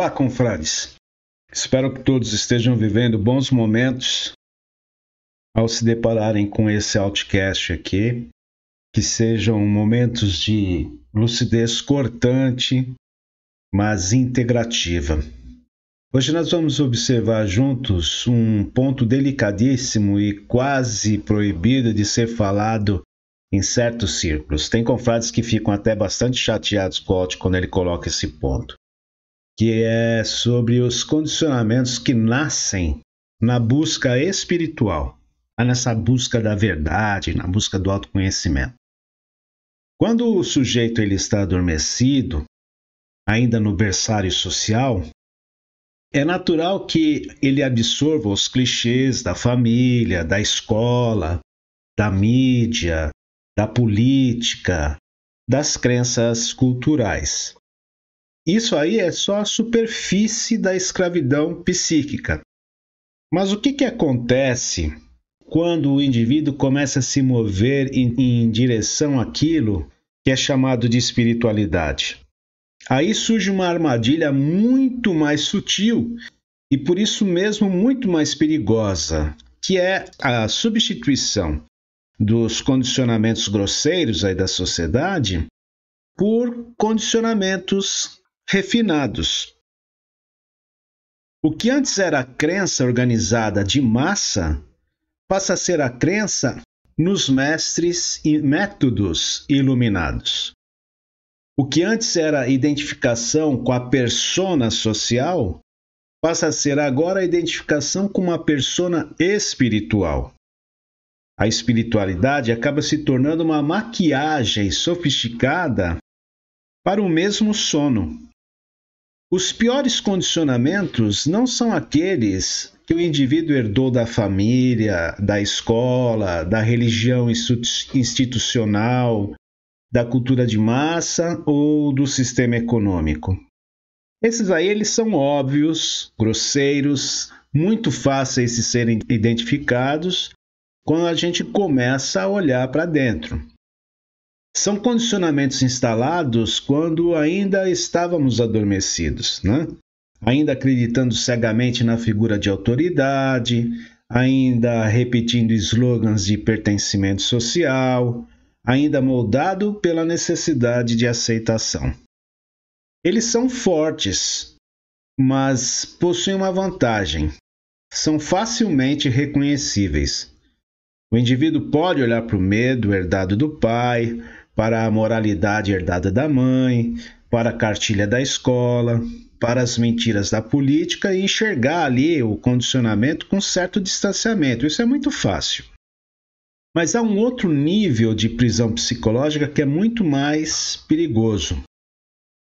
Olá, confrades. Espero que todos estejam vivendo bons momentos ao se depararem com esse outcast aqui, que sejam momentos de lucidez cortante, mas integrativa. Hoje nós vamos observar juntos um ponto delicadíssimo e quase proibido de ser falado em certos círculos. Tem confrades que ficam até bastante chateados com o Alt quando ele coloca esse ponto, que é sobre os condicionamentos que nascem na busca espiritual, nessa busca da verdade, na busca do autoconhecimento. Quando o sujeito ele está adormecido, ainda no berçário social, é natural que ele absorva os clichês da família, da escola, da mídia, da política, das crenças culturais. Isso aí é só a superfície da escravidão psíquica. Mas o que acontece quando o indivíduo começa a se mover em direção àquilo que é chamado de espiritualidade? Aí surge uma armadilha muito mais sutil e por isso mesmo muito mais perigosa, que é a substituição dos condicionamentos grosseiros aí da sociedade por condicionamentos refinados. O que antes era a crença organizada de massa passa a ser a crença nos mestres e métodos iluminados. O que antes era a identificação com a persona social passa a ser agora a identificação com uma persona espiritual. A espiritualidade acaba se tornando uma maquiagem sofisticada para o mesmo sono. Os piores condicionamentos não são aqueles que o indivíduo herdou da família, da escola, da religião institucional, da cultura de massa ou do sistema econômico. Esses aí eles são óbvios, grosseiros, muito fáceis de serem identificados quando a gente começa a olhar para dentro. São condicionamentos instalados quando ainda estávamos adormecidos, né? Ainda acreditando cegamente na figura de autoridade, ainda repetindo slogans de pertencimento social, ainda moldado pela necessidade de aceitação. Eles são fortes, mas possuem uma vantagem: são facilmente reconhecíveis. O indivíduo pode olhar para o medo herdado do pai, para a moralidade herdada da mãe, para a cartilha da escola, para as mentiras da política e enxergar ali o condicionamento com certo distanciamento. Isso é muito fácil. Mas há um outro nível de prisão psicológica que é muito mais perigoso.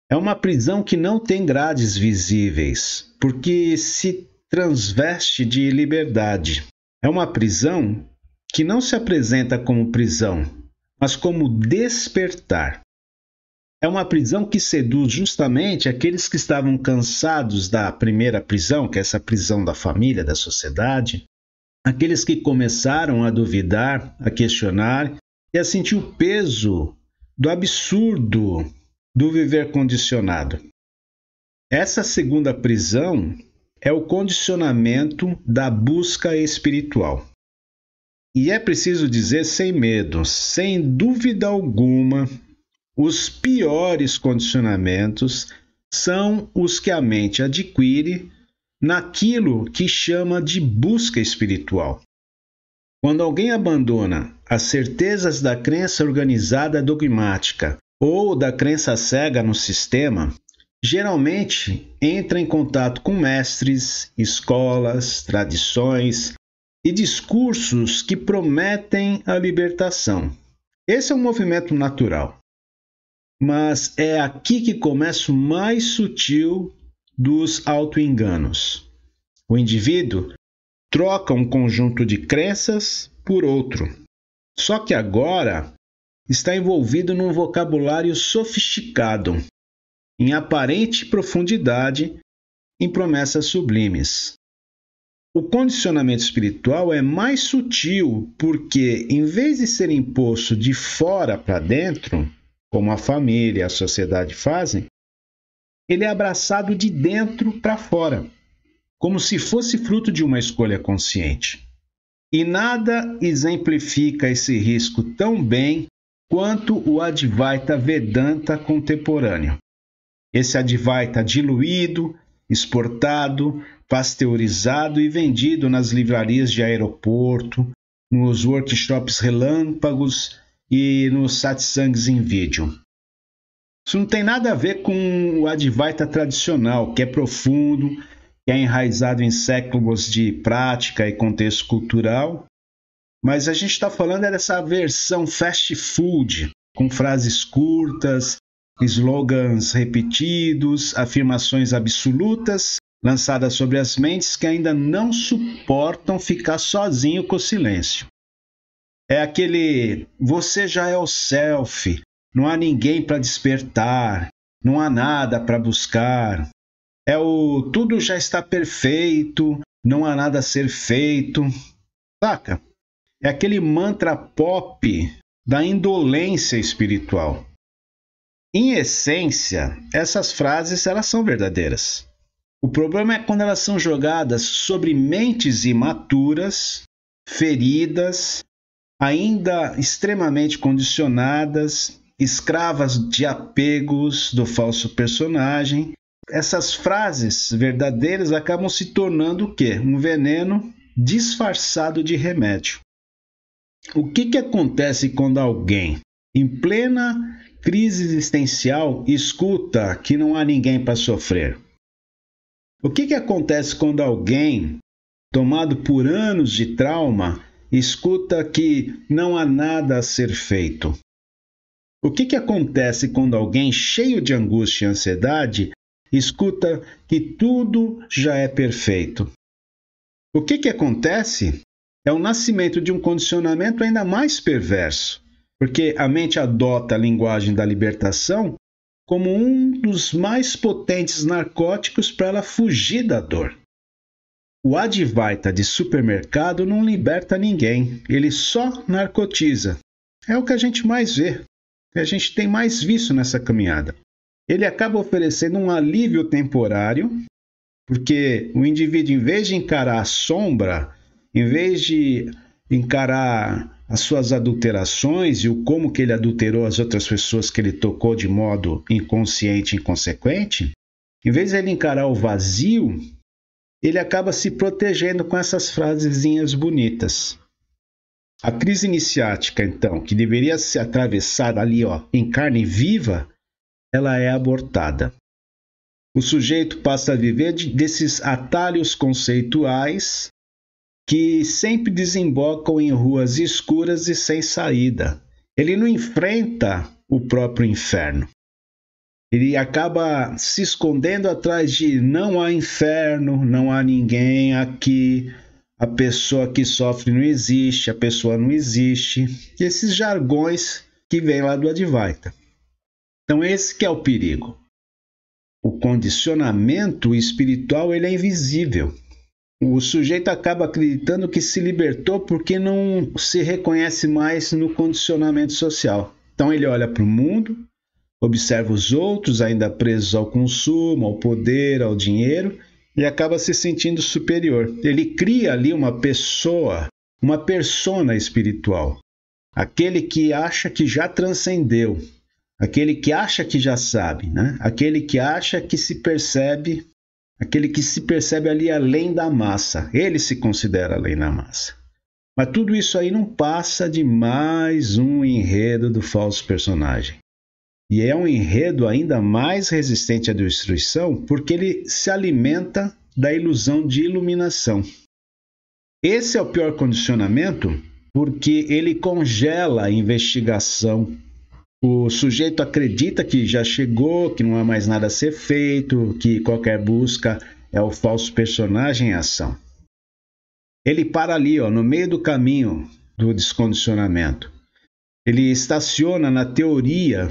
É uma prisão que não tem grades visíveis, porque se transveste de liberdade. É uma prisão que não se apresenta como prisão, mas como despertar. É uma prisão que seduz justamente aqueles que estavam cansados da primeira prisão, que é essa prisão da família, da sociedade, aqueles que começaram a duvidar, a questionar e a sentir o peso do absurdo do viver condicionado. Essa segunda prisão é o condicionamento da busca espiritual. E é preciso dizer sem medo, sem dúvida alguma, os piores condicionamentos são os que a mente adquire naquilo que chama de busca espiritual. Quando alguém abandona as certezas da crença organizada dogmática ou da crença cega no sistema, geralmente entra em contato com mestres, escolas, tradições e discursos que prometem a libertação. Esse é um movimento natural. Mas é aqui que começa o mais sutil dos autoenganos. O indivíduo troca um conjunto de crenças por outro. Só que agora está envolvido num vocabulário sofisticado, em aparente profundidade, em promessas sublimes. O condicionamento espiritual é mais sutil porque, em vez de ser imposto de fora para dentro, como a família e a sociedade fazem, ele é abraçado de dentro para fora, como se fosse fruto de uma escolha consciente. E nada exemplifica esse risco tão bem quanto o Advaita Vedanta contemporâneo. Esse Advaita diluído, exportado, pasteurizado e vendido nas livrarias de aeroporto, nos workshops relâmpagos e nos satsangs em vídeo. Isso não tem nada a ver com o Advaita tradicional, que é profundo, que é enraizado em séculos de prática e contexto cultural, mas a gente está falando dessa versão fast food, com frases curtas, slogans repetidos, afirmações absolutas, lançadas sobre as mentes que ainda não suportam ficar sozinho com o silêncio. É aquele, você já é o self, não há ninguém para despertar, não há nada para buscar. É o tudo já está perfeito, não há nada a ser feito. Saca? É aquele mantra pop da indolência espiritual. Em essência, essas frases elas são verdadeiras. O problema é quando elas são jogadas sobre mentes imaturas, feridas, ainda extremamente condicionadas, escravas de apegos do falso personagem. Essas frases verdadeiras acabam se tornando o quê? Um veneno disfarçado de remédio. O que acontece quando alguém, em plena crise existencial, escuta que não há ninguém para sofrer? O que acontece quando alguém, tomado por anos de trauma, escuta que não há nada a ser feito? O que acontece quando alguém cheio de angústia e ansiedade escuta que tudo já é perfeito? O que acontece é o nascimento de um condicionamento ainda mais perverso, porque a mente adota a linguagem da libertação como um dos mais potentes narcóticos para ela fugir da dor. O Advaita de supermercado não liberta ninguém, ele só narcotiza. É o que a gente mais vê, que a gente tem mais visto nessa caminhada. Ele acaba oferecendo um alívio temporário, porque o indivíduo, em vez de encarar a sombra, em vez de encarar as suas adulterações e o como que ele adulterou as outras pessoas que ele tocou de modo inconsciente e inconsequente, em vez de ele encarar o vazio, ele acaba se protegendo com essas frasezinhas bonitas. A crise iniciática, então, que deveria ser atravessada ali, em carne viva, ela é abortada. O sujeito passa a viver desses atalhos conceituais que sempre desembocam em ruas escuras e sem saída. Ele não enfrenta o próprio inferno. Ele acaba se escondendo atrás de não há inferno, não há ninguém aqui, a pessoa que sofre não existe, a pessoa não existe. E esses jargões que vêm lá do Advaita. Então esse que é o perigo. O condicionamento espiritual ele é invisível. O sujeito acaba acreditando que se libertou porque não se reconhece mais no condicionamento social. Então ele olha para o mundo, observa os outros ainda presos ao consumo, ao poder, ao dinheiro e acaba se sentindo superior. Ele cria ali uma pessoa, uma persona espiritual. Aquele que acha que já transcendeu, aquele que acha que já sabe, né? Aquele que acha que se percebe, aquele que se percebe ali além da massa. Ele se considera além da massa. Mas tudo isso aí não passa de mais um enredo do falso personagem. E é um enredo ainda mais resistente à destruição porque ele se alimenta da ilusão de iluminação. Esse é o pior condicionamento porque ele congela a investigação. O sujeito acredita que já chegou, que não há mais nada a ser feito, que qualquer busca é o falso personagem em ação. Ele para ali, no meio do caminho do descondicionamento. Ele estaciona na teoria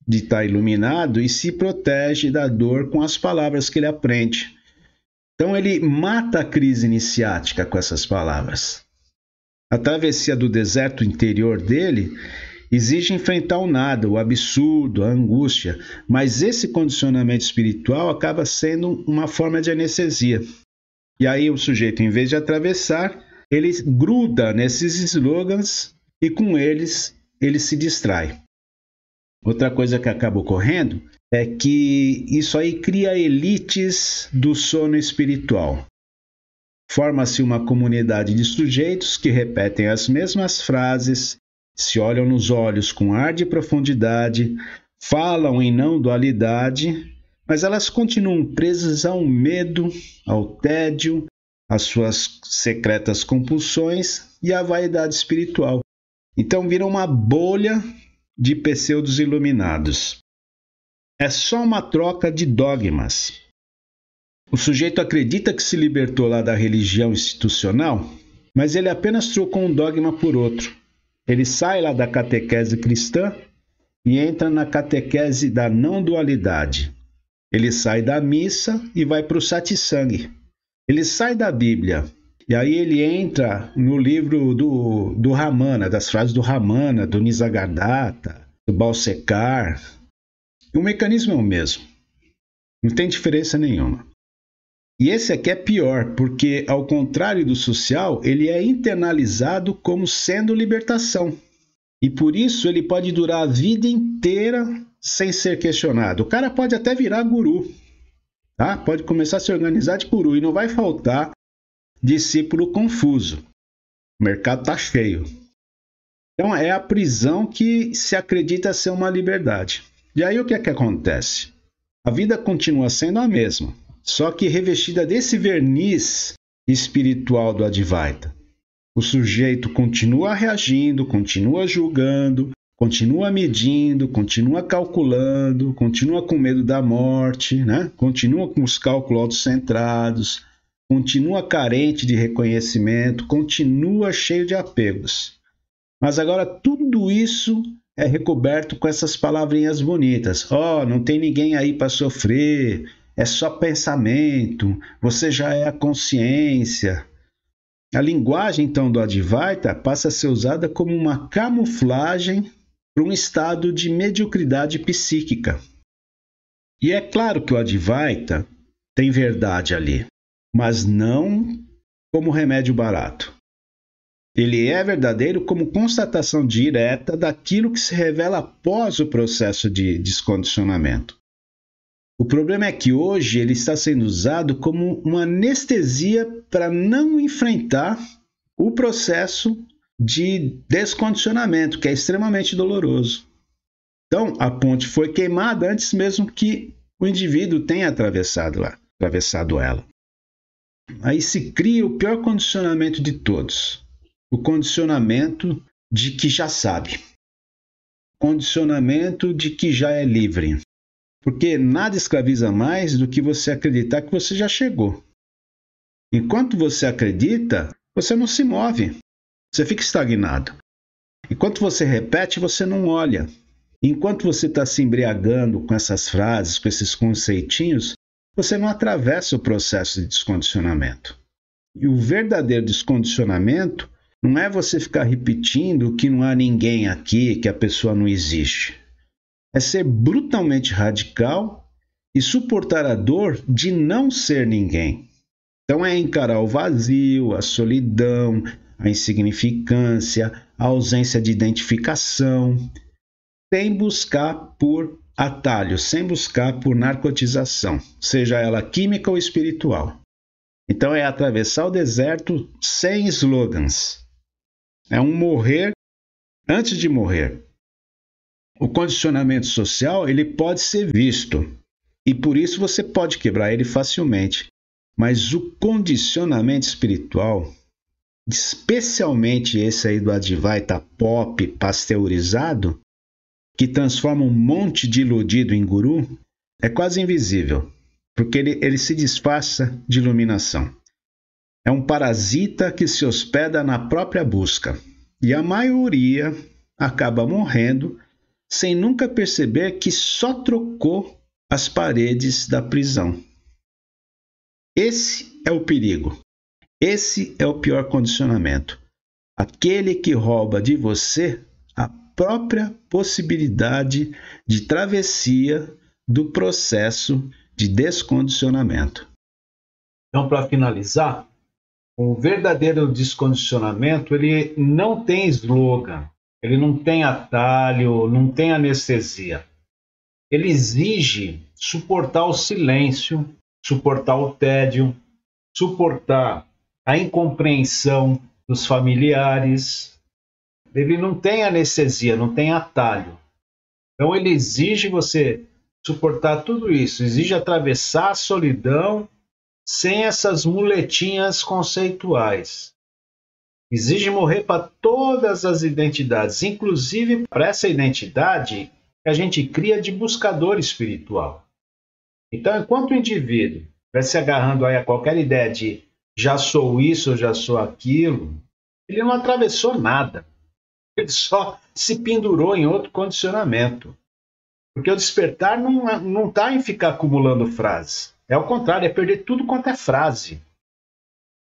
de estar iluminado e se protege da dor com as palavras que ele aprende. Então ele mata a crise iniciática com essas palavras. A travessia do deserto interior dele, exige enfrentar o nada, o absurdo, a angústia, mas esse condicionamento espiritual acaba sendo uma forma de anestesia. E aí o sujeito, em vez de atravessar, ele gruda nesses slogans e com eles ele se distrai. Outra coisa que acaba ocorrendo é que isso aí cria elites do sono espiritual. Forma-se uma comunidade de sujeitos que repetem as mesmas frases, se olham nos olhos com ar de profundidade, falam em não dualidade, mas elas continuam presas ao medo, ao tédio, às suas secretas compulsões e à vaidade espiritual. Então viram uma bolha de pseudos iluminados. É só uma troca de dogmas. O sujeito acredita que se libertou lá da religião institucional, mas ele apenas trocou um dogma por outro. Ele sai lá da catequese cristã e entra na catequese da não dualidade. Ele sai da missa e vai para o satsang. Ele sai da Bíblia e aí ele entra no livro do Ramana, das frases do Ramana, do Nisargadatta, do Balsekar. E o mecanismo é o mesmo. Não tem diferença nenhuma. E esse aqui é pior, porque, ao contrário do social, ele é internalizado como sendo libertação. E por isso ele pode durar a vida inteira sem ser questionado. O cara pode até virar guru, tá? Pode começar a se organizar de guru e não vai faltar discípulo confuso. O mercado está cheio. Então é a prisão que se acredita ser uma liberdade. E aí o que é que acontece? A vida continua sendo a mesma, só que revestida desse verniz espiritual do Advaita. O sujeito continua reagindo, continua julgando, continua medindo, continua calculando, continua com medo da morte, né? Continua com os cálculos autocentrados, continua carente de reconhecimento, continua cheio de apegos. Mas agora tudo isso é recoberto com essas palavrinhas bonitas. Não tem ninguém aí para sofrer, é só pensamento, você já é a consciência. A linguagem, então, do Advaita passa a ser usada como uma camuflagem para um estado de mediocridade psíquica. E é claro que o Advaita tem verdade ali, mas não como remédio barato. Ele é verdadeiro como constatação direta daquilo que se revela após o processo de descondicionamento. O problema é que hoje ele está sendo usado como uma anestesia para não enfrentar o processo de descondicionamento, que é extremamente doloroso. Então, a ponte foi queimada antes mesmo que o indivíduo tenha atravessado ela. Aí se cria o pior condicionamento de todos. O condicionamento de que já sabe. Condicionamento de que já é livre. Porque nada escraviza mais do que você acreditar que você já chegou. Enquanto você acredita, você não se move. Você fica estagnado. Enquanto você repete, você não olha. Enquanto você está se embriagando com essas frases, com esses conceitinhos, você não atravessa o processo de descondicionamento. E o verdadeiro descondicionamento não é você ficar repetindo que não há ninguém aqui, que a pessoa não existe. É ser brutalmente radical e suportar a dor de não ser ninguém. Então é encarar o vazio, a solidão, a insignificância, a ausência de identificação, sem buscar por atalho, sem buscar por narcotização, seja ela química ou espiritual. Então é atravessar o deserto sem slogans. É um morrer antes de morrer. O condicionamento social, ele pode ser visto, e por isso você pode quebrar ele facilmente. Mas o condicionamento espiritual, especialmente esse aí do Advaita pop pasteurizado, que transforma um monte de iludido em guru, é quase invisível, porque ele se disfarça de iluminação. É um parasita que se hospeda na própria busca, e a maioria acaba morrendo sem nunca perceber que só trocou as paredes da prisão. Esse é o perigo. Esse é o pior condicionamento. Aquele que rouba de você a própria possibilidade de travessia do processo de descondicionamento. Então, para finalizar, o verdadeiro descondicionamento, ele não tem slogan, ele não tem atalho, não tem anestesia. Ele exige suportar o silêncio, suportar o tédio, suportar a incompreensão dos familiares. Ele não tem anestesia, não tem atalho. Então ele exige você suportar tudo isso, exige atravessar a solidão sem essas muletinhas conceituais. Exige morrer para todas as identidades, inclusive para essa identidade que a gente cria de buscador espiritual. Então, enquanto o indivíduo vai se agarrando aí a qualquer ideia de já sou isso, já sou aquilo, ele não atravessou nada. Ele só se pendurou em outro condicionamento. Porque o despertar não está em ficar acumulando frases. É o contrário, é perder tudo quanto é frase.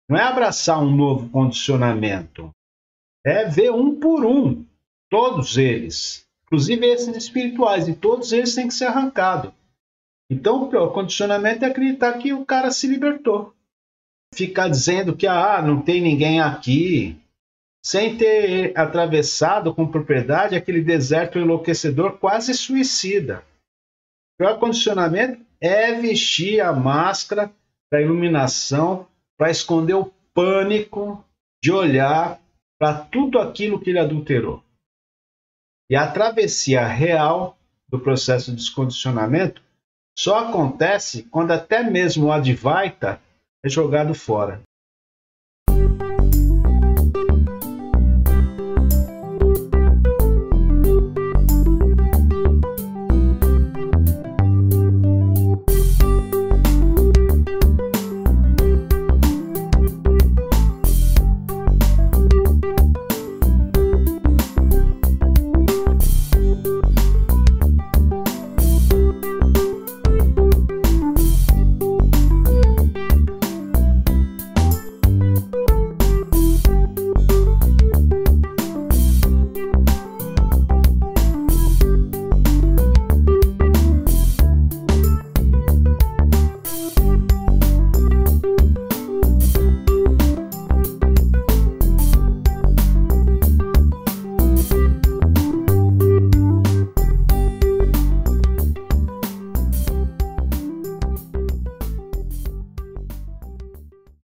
Não é abraçar um novo condicionamento. É ver um por um, todos eles. Inclusive esses espirituais, e todos eles têm que ser arrancados. Então, o condicionamento é acreditar que o cara se libertou. Ficar dizendo que não tem ninguém aqui, sem ter atravessado com propriedade aquele deserto enlouquecedor quase suicida. O condicionamento é vestir a máscara da iluminação para esconder o pânico de olhar para tudo aquilo que ele adulterou. E a travessia real do processo de descondicionamento só acontece quando até mesmo o Advaita é jogado fora.